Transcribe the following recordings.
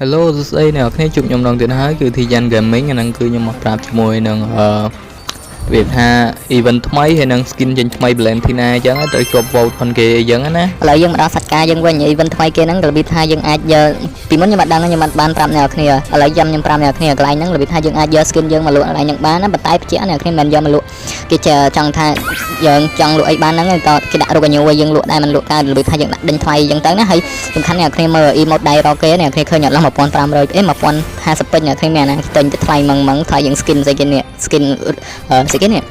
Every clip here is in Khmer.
Hello ស្អីអ្នកគ្នាជួបខ្ញុំម្ដងទៀតហើយគឺ Thijan Gaming អាហ្នឹងគឺខ្ញុំមកប្រាប់ជាមួយនឹងវាថា event ថ្មីហើយនឹង skin ចេញថ្មី Valentina អញ្ចឹងត្រូវជាប់ vote ផងគេអញ្ចឹងណាឥឡូវយើងមកដល់សាច់ការយើងវិញ event ថ្មីគេហ្នឹងរបៀបថាយើងអាចយកពីមុនខ្ញុំអត់ដឹងខ្ញុំអត់បានប្រាប់អ្នកគ្នាឥឡូវខ្ញុំប្រាប់អ្នកគ្នាកន្លែងហ្នឹងរបៀបថាយើងអាចយក skin យើងមកលក់កន្លែងហ្នឹងបានណាប៉ុន្តែបញ្ជាក់អ្នកគ្នាមិនយកមកលក់គេចង់ថាយើងចង់លក់អីបានហ្នឹងក៏គេដាក់រូបអញឲ្យយើងលក់ដែរមិនលក់កើតរបៀបថាយើងដាក់ដេញថ្លៃអញ្ចឹងទៅណាហើយសំខាន់អ្នកគ្នាមើល emote ដៃរកគេអ្នកគ្នាឃើញអត់ឡោះ15001050ពេញអ្នកគ្នាមានណាទិញទៅថ្លៃម៉ងថ្លៃយើង skin ស្អីគេនេះ skin ស្អីគេនេះ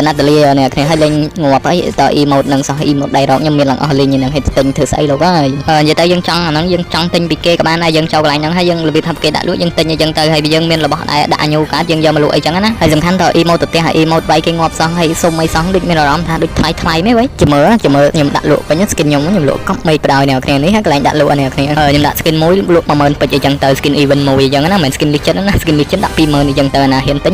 Natalia នេះគ្នាឲ្យលេងងាប់អីត emote នឹងសោះ emote ដៃរកខ្ញុំមានឡើងអស់លេងនឹងឲ្យទិញធ្វើស្អីលោកហើយនិយាយទៅយើងចង់អាហ្នឹងយើងចង់ទិញពីគេក៏បានដែរយើងចូលកន្លែងហ្នឹងហើយយើងរបៀបថាគេដាក់លក់យើងទិញអីចឹងទៅហើយយើងមានរបស់ដែរដាក់ញូកើតយើងយកមកលក់អីចឹងណាហើយសំខាន់ត emote ទៅផ្ទះ emote វាយគេងាប់សោះហើយសុំអីសោះដូចមានអារម្មណ៍ថាដូចថ្លៃមែនវិញចាំមើលខ្ញុំដាក់លក់វិញ skin ខ្ញុំលក់កប់មេបដ ாய் អ្នកគ្នានេះហើយកន្លែងដាក់លក់អ្នកគ្នាខ្ញុំដាក់ skin មួយលក់ 10000 ពេជ្រអីចឹងទៅ skin event មួយអីចឹងណាមិន skin legend ណា skin legend ដាក់ 20000 អីចឹងទៅណាហ៊ានទិញ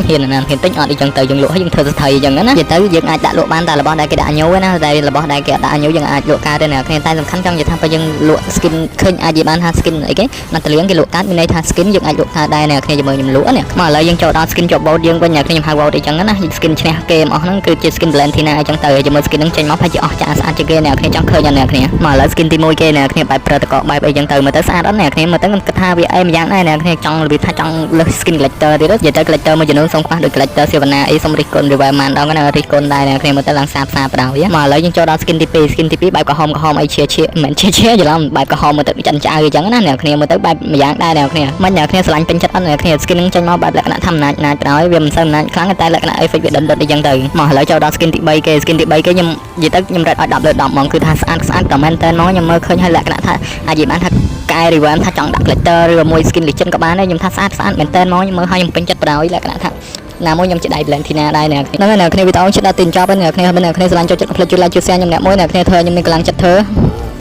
អត់អីចឹងទៅយើងលក់ហើយយើងធ្វើស្ថិយអីចឹងណានិយាយទៅយើងអាចដាក់លក់បានតែរបស់ដែលគេដាក់ញូណាតែរបស់ដែលគេដាក់ញូយើងអាចលក់កើតទេអ្នកគ្នាតែសំខាន់ចង់និយាយថាបើយើងលក់ skin ឃើញអាចនិយាយបានថា skin អីគេណាតលៀងគេលក់កើតមានន័យថា skin យើងអាចលក់កើតដែរអ្នកគ្នាជាមួយខ្ញុំលក់នេះមកឥឡូវយើងចូលដល់ skin ជាប់ vote យើងវិញអ្នកខ្ញុំហៅ vote អីចឹងណា skin ឈ្នះគេអស់ហ្នឹងគឺជា skin Valentina អីចឹងទៅជាមួយ skin ហ្នឹងចេញមកប្រហែលជាអស់ចាស្អាតជាងគេអ្នកគ្នាចង់ឃើញអត់អ្នកគ្នាមកឥឡូវ skin ទី1គេអ្នកគ្នាបែបប្រើតកបែបអីចឹងទៅមើលទៅស្អាតអត់អ្នកគ្នាមើលទៅខ្ញុំគិតថាវាអែមយ៉ាងដែរអ្នកគ្នាចង់របៀបថាចង់លើស skin collector ទៀតនិយាយទៅ collector មួយចំនួនសុំខ្វះដូច collector Sivana អីសុំរិះគន់ rival man ដល់ណារិះគន់ដែរអ្នកគ្នាមើលទៅឡើងសាបបដ មកឥឡូវយើងចូលដល់ skin ទី2 skin ទី2បែបក្រហមអីជាមិនជាច្រឡំបែបក្រហមមើលទៅចិនឆ្អៅអញ្ចឹងណាអ្នកគ្នាមើលទៅបែបម្យ៉ាងដែរអ្នកគ្នាមិនអ្នកគ្នាស្រឡាញ់ពេញចិត្តអត់អ្នកគ្នា skin ហ្នឹងចេញមកបែបលក្ខណៈធម្មតាណាក្រោយវាមិនសូវអំណាចខ្លាំងតែលក្ខណៈ effect វាដុតអញ្ចឹងទៅមកឥឡូវចូលដល់ skin ទី3គេ skin ទី3គេខ្ញុំនិយាយទៅខ្ញុំរត់ឲ្យ10លើ10ហ្មងគឺថាស្អាតតែមែនតើមកខ្ញុំមើលឃើញហើយលក្ខណៈថាអាចនិយាយបានថាកែ revamp ថាចង់ដាក់ collector ឬមួយ skin legend ក៏បានដែរខ្ញុំថាស្អាតមែនតើមកខ្ញុំមើលហើយខ្ញុំពេញចិត្តបដ ாய் លក្ខណៈថាណាមួយខ្ញុំជាដៃ Valentina ដែរអ្នកហ្នឹងអ្នកគ្នាវីដេអូជិតដល់ទីចប់ហើយអ្នកគ្នាស្រឡាញ់ចូលចិត្ត like ជួយ share ខ្ញុំអ្នកមួយអ្នកគ្នាធ្វើខ្ញុំមានកម្លាំងចិត្តធ្វើ